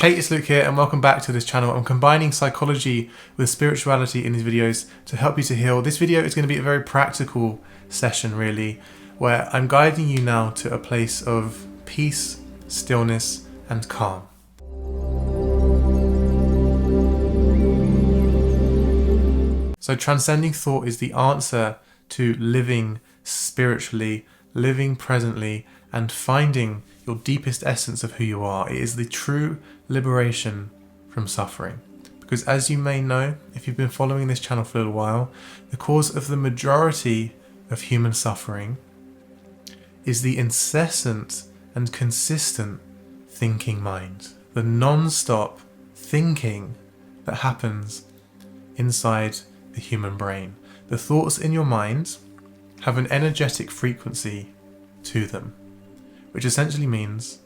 Hey, it's Luke here and welcome back to this channel. I'm combining psychology with spirituality in these videos to help you to heal. This video is going to be a very practical session really, where I'm guiding you now to a place of peace, stillness and calm. So transcending thought is the answer to living spiritually, living presently, and finding your deepest essence of who you are. It is the true liberation from suffering. Because as you may know, if you've been following this channel for a little while, the cause of the majority of human suffering is the incessant and consistent thinking mind. The non-stop thinking that happens inside the human brain. The thoughts in your mind have an energetic frequency to them, which essentially means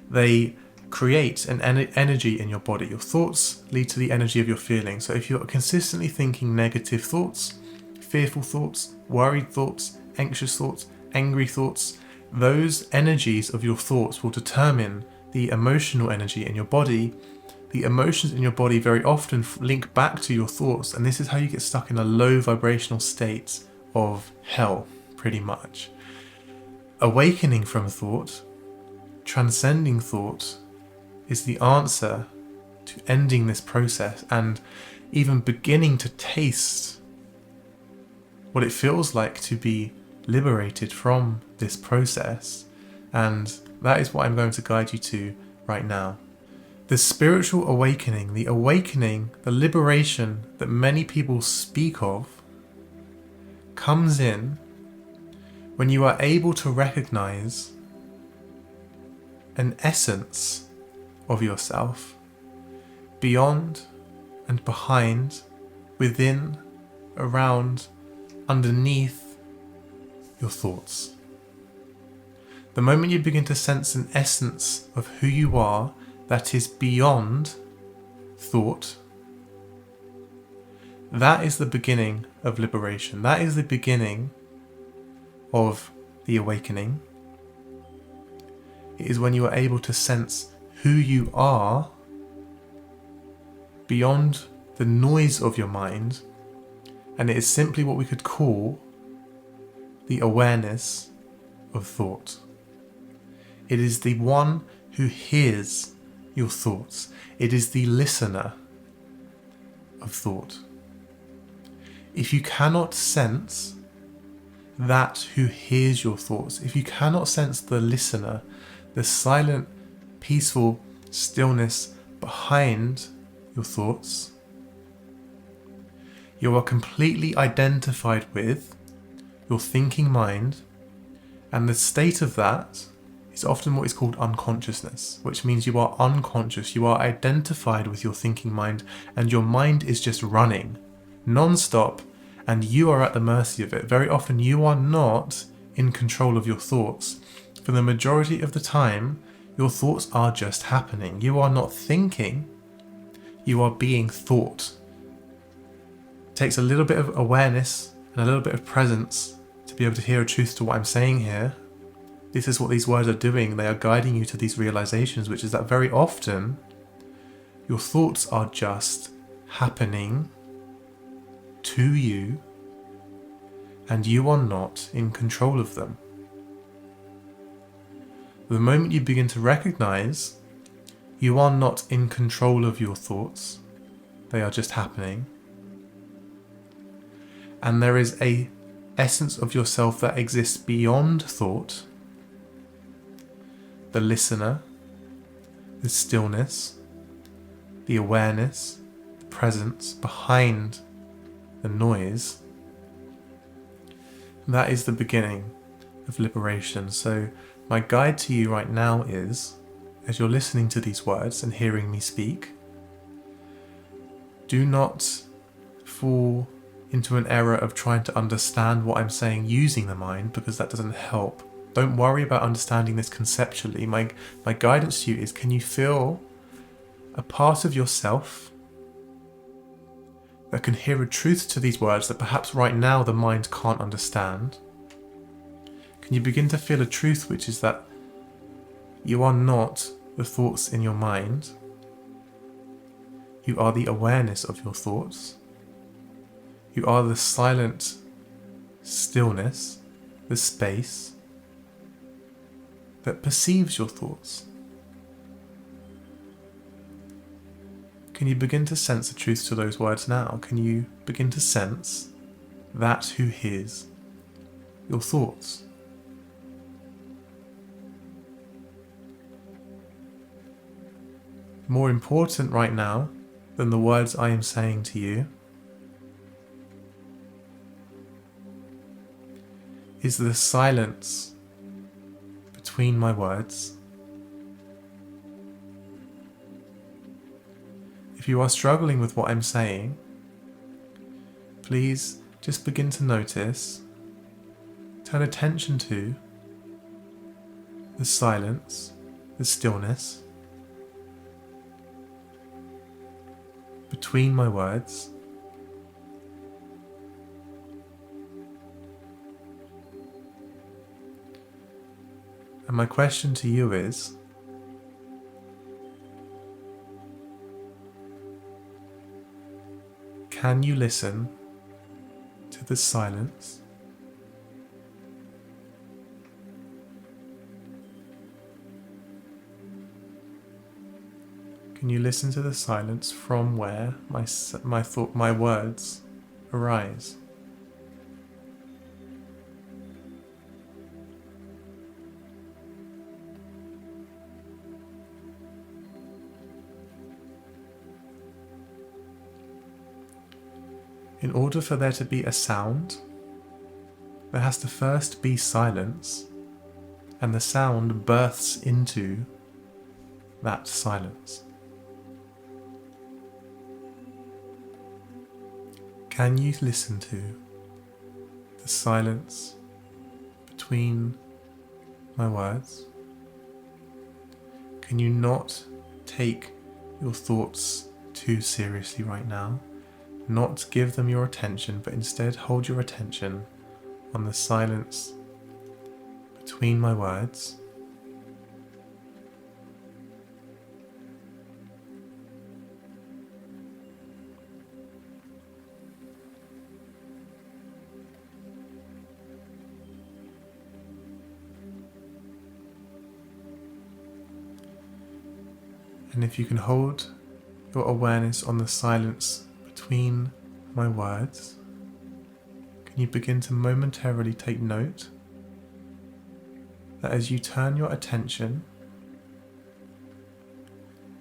they create an energy in your body. Your thoughts lead to the energy of your feelings. So if you're consistently thinking negative thoughts, fearful thoughts, worried thoughts, anxious thoughts, angry thoughts, those energies of your thoughts will determine the emotional energy in your body. The emotions in your body very often link back to your thoughts, and this is how you get stuck in a low vibrational state of hell, pretty much. Awakening from thought, transcending thought, is the answer to ending this process and even beginning to taste what it feels like to be liberated from this process. And that is what I'm going to guide you to right now. The spiritual awakening, the liberation that many people speak of, comes in when you are able to recognize an essence of yourself beyond and behind, within, around, underneath your thoughts. The moment you begin to sense an essence of who you are that is beyond thought, that is the beginning of liberation. That is the beginning of the awakening. It is when you are able to sense who you are beyond the noise of your mind, and it is simply what we could call the awareness of thought. It is the one who hears your thoughts. It is the listener of thought. If you cannot sense that who hears your thoughts, if you cannot sense the listener, the silent, peaceful stillness behind your thoughts, you are completely identified with your thinking mind, and the state of that is often what is called unconsciousness, which means you are unconscious, you are identified with your thinking mind, and your mind is just running non-stop, and you are at the mercy of it. Very often you are not in control of your thoughts. For the majority of the time, your thoughts are just happening. You are not thinking, you are being thought. It takes a little bit of awareness and a little bit of presence to be able to hear a truth to what I'm saying here. This is what these words are doing. They are guiding you to these realizations, which is that very often your thoughts are just happening to you, and you are not in control of them. The moment you begin to recognize you are not in control of your thoughts, they are just happening, and there is a essence of yourself that exists beyond thought, the listener, the stillness, the awareness, the presence behind the noise, that is the beginning of liberation. So my guide to you right now is, as you're listening to these words and hearing me speak, do not fall into an error of trying to understand what I'm saying using the mind, because that doesn't help. Don't worry about understanding this conceptually. My guidance to you is, can you feel a part of yourself that can hear a truth to these words that perhaps right now the mind can't understand? Can you begin to feel a truth, which is that you are not the thoughts in your mind, You are the awareness of your thoughts. You are the silent stillness, the space that perceives your thoughts. Can you begin to sense the truth to those words now? Can you begin to sense that who hears your thoughts? More important right now than the words I am saying to you is the silence between my words. If you are struggling with what I'm saying, please just begin to notice, turn attention to the silence, the stillness between my words. And my question to you is, can you listen to the silence? Can you listen to the silence from where my words arise? In order for there to be a sound, there has to first be silence, and the sound births into that silence. Can you listen to the silence between my words? Can you not take your thoughts too seriously right now? Not give them your attention, but instead hold your attention on the silence between my words. And if you can hold your awareness on the silence between my words, can you begin to momentarily take note that as you turn your attention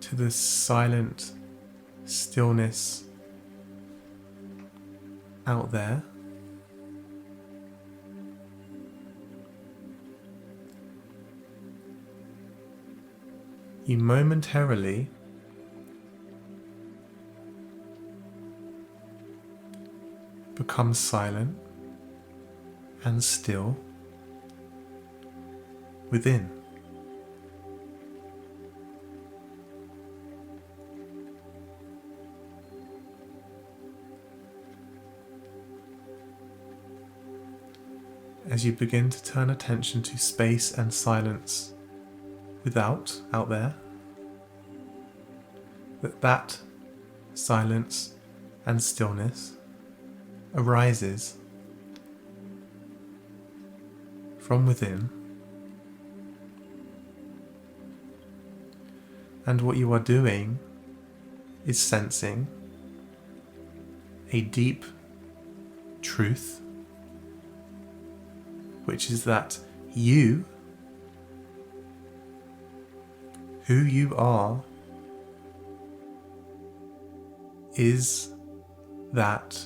to the silent stillness out there, you momentarily become silent and still within. As you begin to turn attention to space and silence out there, that silence and stillness arises from within, and what you are doing is sensing a deep truth, which is that you, who you are, is that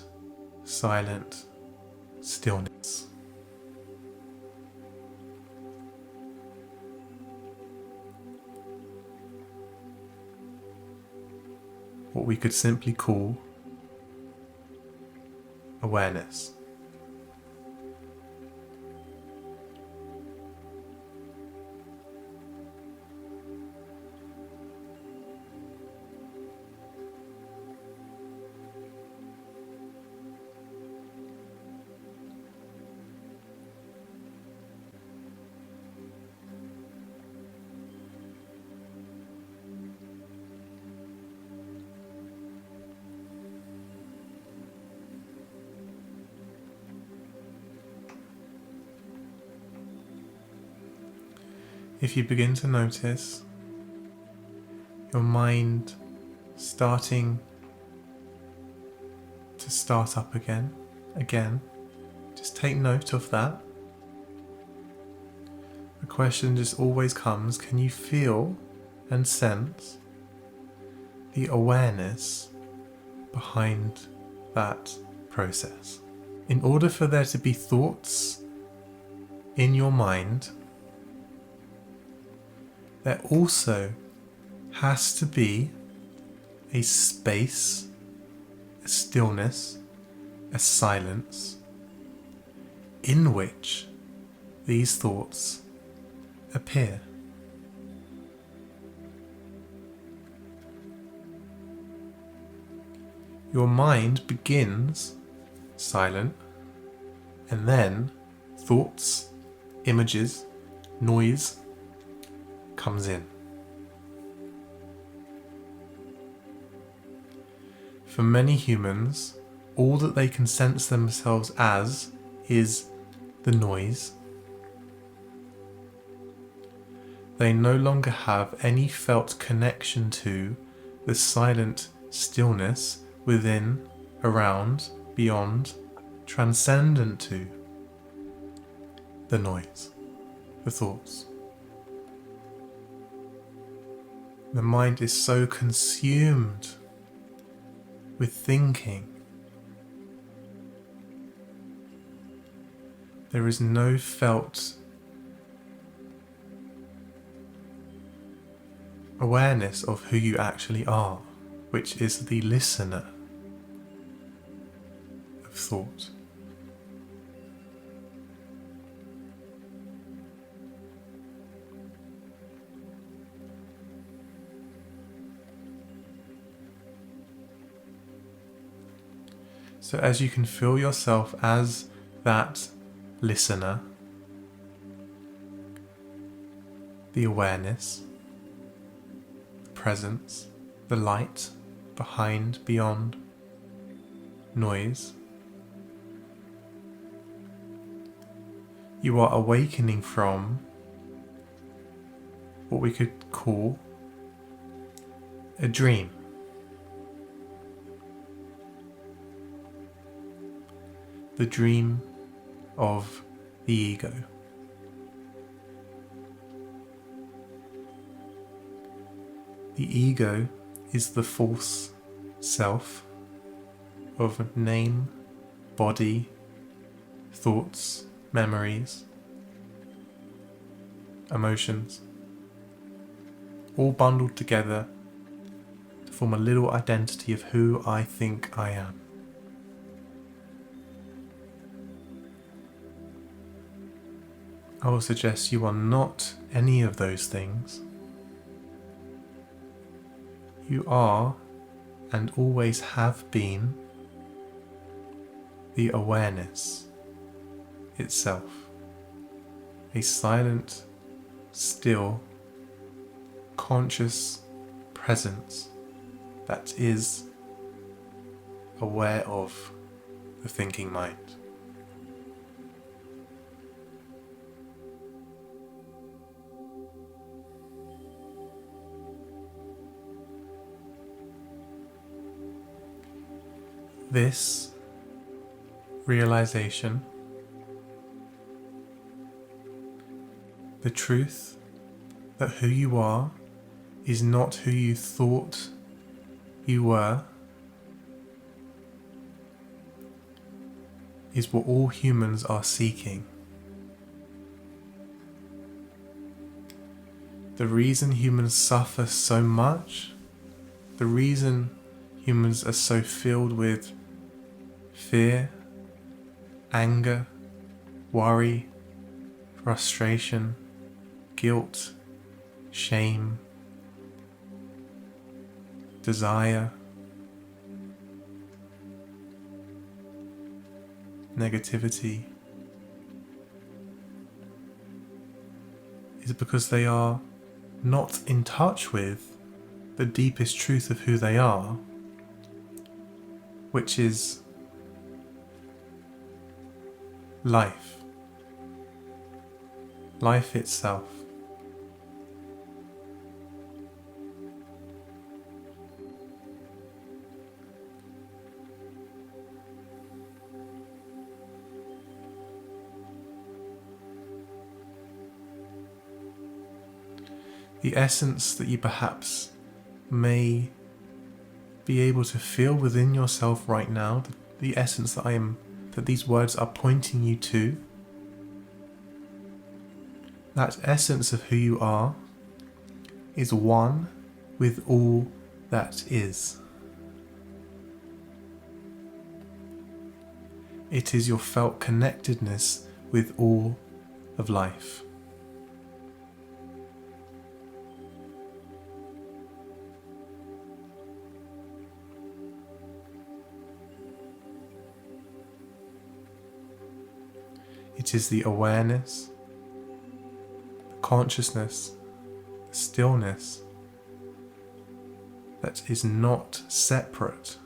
silent stillness. What we could simply call awareness. if you begin to notice your mind starting to start up again, just take note of that. The question just always comes, can you feel and sense the awareness behind that process? In order for there to be thoughts in your mind, there also has to be a space, a stillness, a silence in which these thoughts appear. Your mind begins silent, and then thoughts, images, noise comes in. For many humans, all that they can sense themselves as is the noise. They no longer have any felt connection to the silent stillness within, around, beyond, transcendent to the noise, the thoughts. The mind is so consumed with thinking. There is no felt awareness of who you actually are, which is the listener of thought. So as you can feel yourself as that listener, the awareness, the presence, the light behind, beyond, noise, you are awakening from what we could call a dream. The dream of the ego. The ego is the false self of name, body, thoughts, memories, emotions, all bundled together to form a little identity of who I think I am. I will suggest you are not any of those things. You are, and always have been, the awareness itself. A silent, still, conscious presence that is aware of the thinking mind. This realization, the truth that who you are is not who you thought you were, is what all humans are seeking. The reason humans suffer so much, the reason humans are so filled with fear, anger, worry, frustration, guilt, shame, desire, negativity, is because they are not in touch with the deepest truth of who they are, which is life. Life itself. the essence that you perhaps may be able to feel within yourself right now, the essence that these words are pointing you to, that essence of who you are is one with all that is. It is your felt connectedness with all of life. It is the awareness, the consciousness, the stillness that is not separate.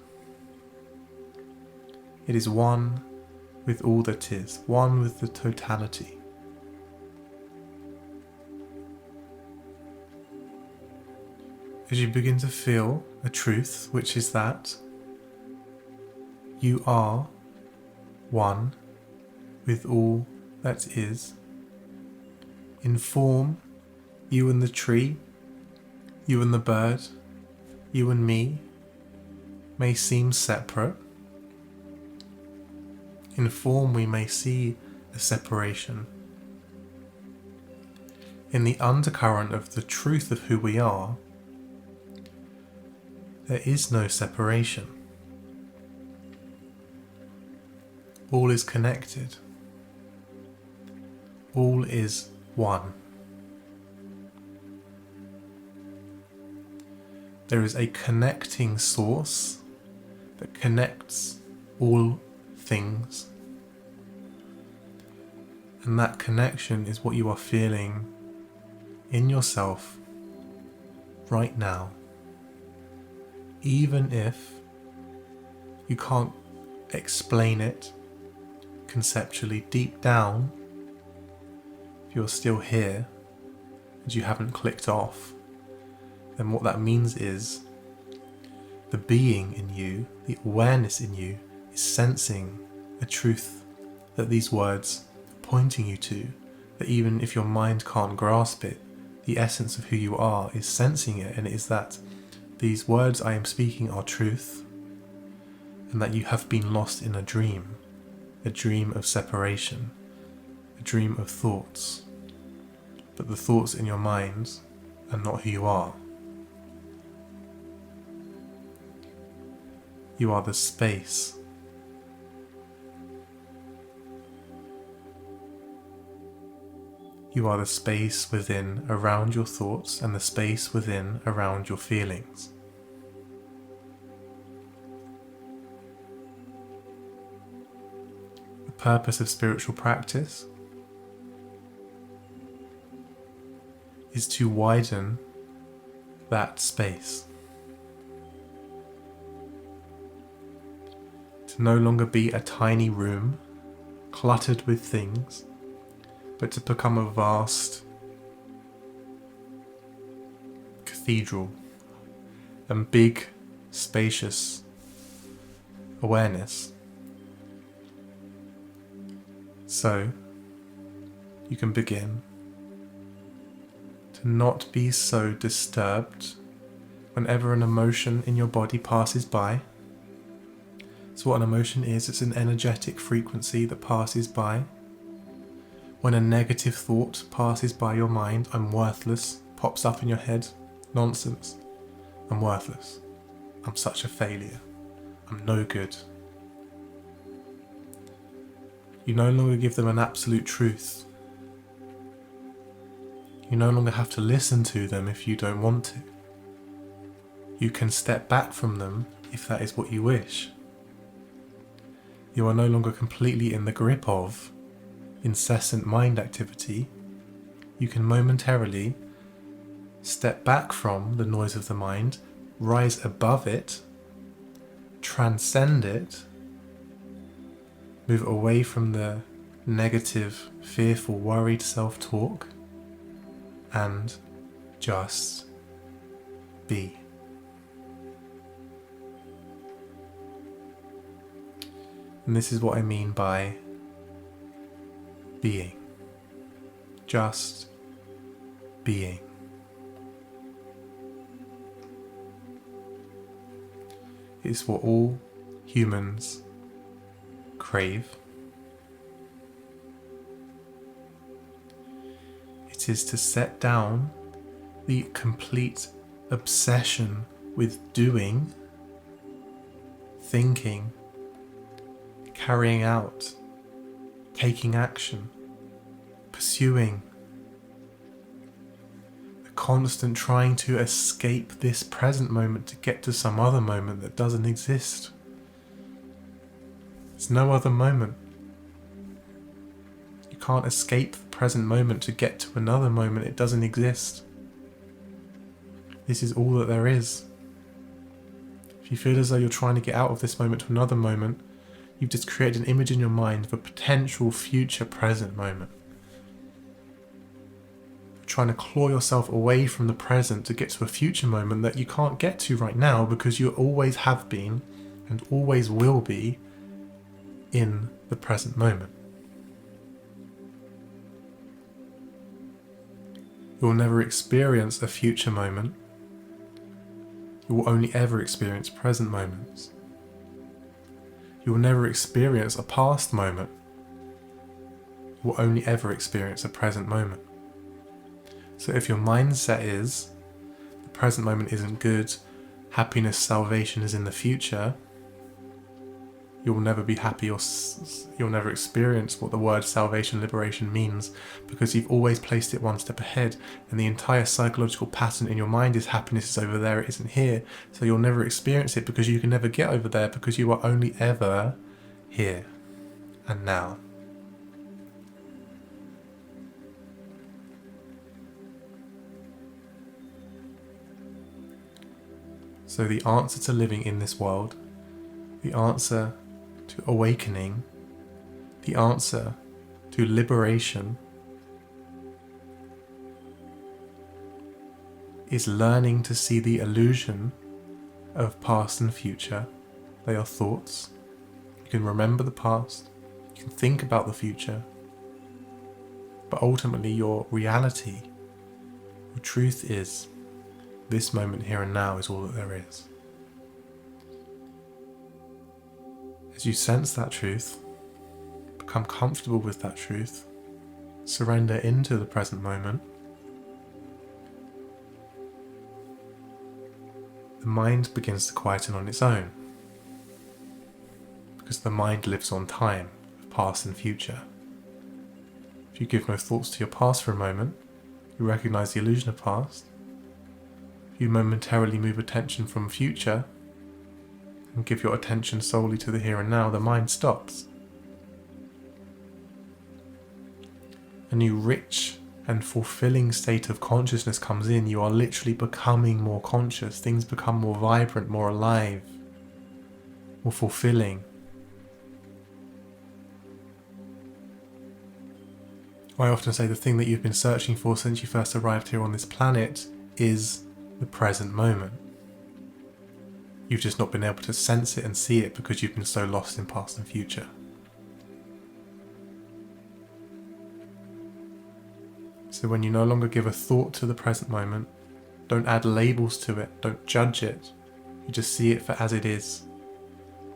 It is one with all that is, one with the totality. As you begin to feel a truth, which is that you are one with all that is, in form, you and the tree, you and the bird, you and me may seem separate. In form, we may see a separation. In the undercurrent of the truth of who we are, there is no separation. All is connected. All is one. There is a connecting source that connects all things. And that connection is what you are feeling in yourself right now. Even if you can't explain it conceptually, deep down, if you're still here and you haven't clicked off, then what that means is the being in you, the awareness in you, is sensing a truth that these words are pointing you to, that even if your mind can't grasp it, the essence of who you are is sensing it, and it is that these words I am speaking are truth, and that you have been lost in a dream of separation, a dream of thoughts, but the thoughts in your mind are not who you are. You are the space. You are the space within around your thoughts and the space within around your feelings. The purpose of spiritual practice is to widen that space. To no longer be a tiny room cluttered with things, but to become a vast cathedral and big, spacious awareness. So you can begin to not be so disturbed whenever an emotion in your body passes by. So what an emotion is, it's an energetic frequency that passes by. When a negative thought passes by your mind, I'm worthless, pops up in your head, nonsense, I'm worthless, I'm such a failure, I'm no good. You no longer give them an absolute truth. You no longer have to listen to them if you don't want to. You can step back from them if that is what you wish. You are no longer completely in the grip of incessant mind activity. You can momentarily step back from the noise of the mind, rise above it, transcend it, move away from the negative, fearful, worried self-talk, and just be. And this is what I mean by being. Just being. is what all humans crave. It is to set down the complete obsession with doing, thinking, carrying out, taking action, pursuing, the constant trying to escape this present moment to get to some other moment that doesn't exist. There's no other moment. You can't escape the present moment to get to another moment. It doesn't exist. This is all that there is. If you feel as though you're trying to get out of this moment to another moment, you've just created an image in your mind of a potential future present moment. You're trying to claw yourself away from the present to get to a future moment that you can't get to right now because you always have been and always will be in the present moment. You will never experience a future moment. You will only ever experience present moments. You will never experience a past moment. You will only ever experience a present moment. So if your mindset is, the present moment isn't good, happiness, salvation is in the future, you will never be happy, or you'll never experience what the word salvation, liberation means, because you've always placed it one step ahead, and the entire psychological pattern in your mind is happiness is over there, it isn't here. So you'll never experience it because you can never get over there, because you are only ever here and now. So the answer to living in this world, the answer to awakening, the answer to liberation, is learning to see the illusion of past and future. They are thoughts. You can remember the past, you can think about the future, but ultimately your reality, your truth is, this moment here and now is all that there is. As you sense that truth, become comfortable with that truth, surrender into the present moment, the mind begins to quieten on its own, because the mind lives on time, past and future. If you give no thoughts to your past for a moment, you recognize the illusion of past. If you momentarily move attention from future and give your attention solely to the here and now, the mind stops. A new rich and fulfilling state of consciousness comes in. You are literally becoming more conscious. Things become more vibrant, more alive, more fulfilling. I often say the thing that you've been searching for since you first arrived here on this planet is the present moment. You've just not been able to sense it and see it because you've been so lost in past and future. So when you no longer give a thought to the present moment, don't add labels to it, don't judge it, you just see it for as it is.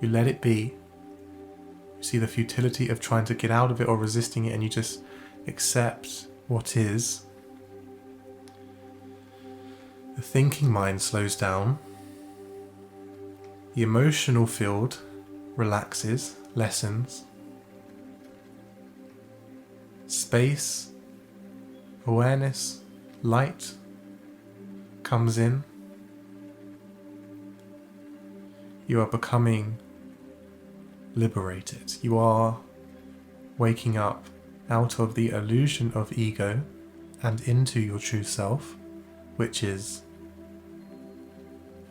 You let it be. You see the futility of trying to get out of it or resisting it, and you just accept what is. The thinking mind slows down. The emotional field relaxes, lessens. Space, awareness, light comes in. You are becoming liberated. You are waking up out of the illusion of ego and into your true self, which is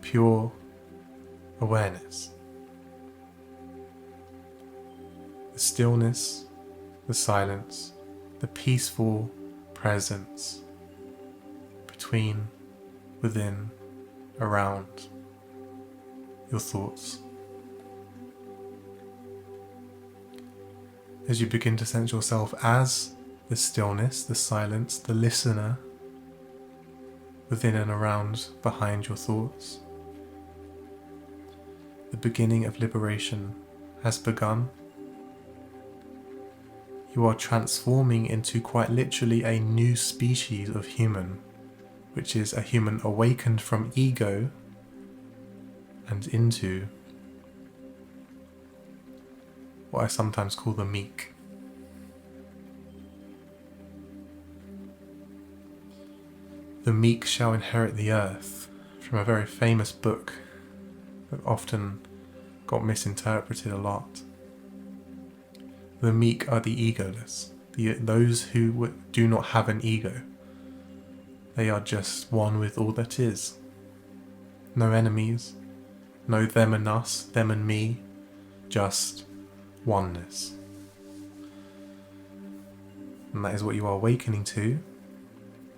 pure awareness. The stillness, the silence, the peaceful presence between, within, around your thoughts. As you begin to sense yourself as the stillness, the silence, the listener within and around, behind your thoughts, beginning of liberation has begun. You are transforming into quite literally a new species of human, which is a human awakened from ego and into what I sometimes call the meek. The meek shall inherit the earth, from a very famous book that often got misinterpreted a lot. The meek are the egoless, those who do not have an ego. They are just one with all that is. No enemies, no them and us, them and me, just oneness. And that is what you are awakening to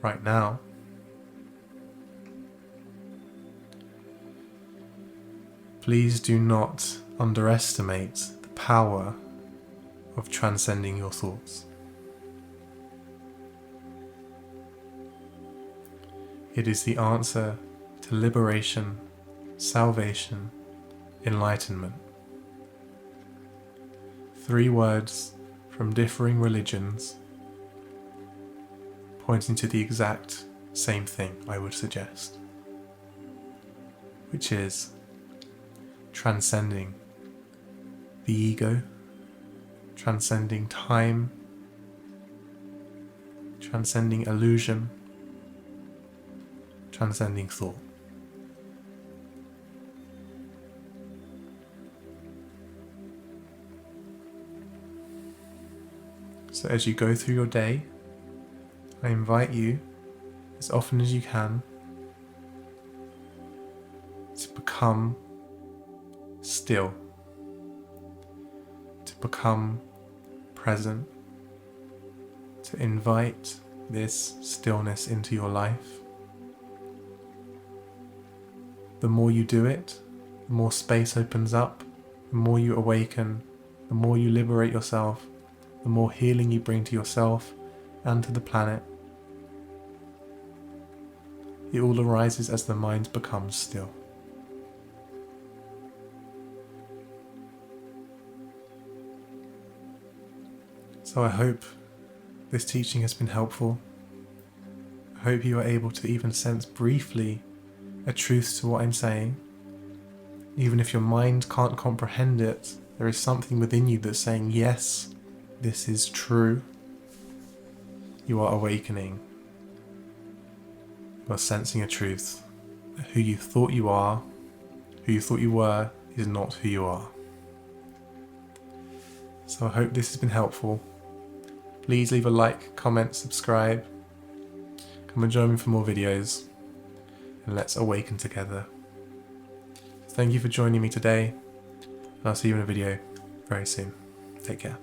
right now. Please do not underestimate the power of transcending your thoughts. It is the answer to liberation, salvation, enlightenment. 3 words from differing religions pointing to the exact same thing, I would suggest, which is transcending the ego, transcending time, transcending illusion, transcending thought. So as you go through your day, I invite you, as often as you can, to become still, to become present, to invite this stillness into your life. The more you do it, the more space opens up, the more you awaken, the more you liberate yourself, the more healing you bring to yourself and to the planet. It all arises as the mind becomes still. So I hope this teaching has been helpful. I hope you are able to even sense briefly a truth to what I'm saying. Even if your mind can't comprehend it, there is something within you that's saying, yes, this is true. You are awakening. You are sensing a truth that who you thought you are, who you thought you were, is not who you are. So I hope this has been helpful. Please leave a like, comment, subscribe. Come and join me for more videos, and let's awaken together. Thank you for joining me today, and I'll see you in a video very soon. Take care.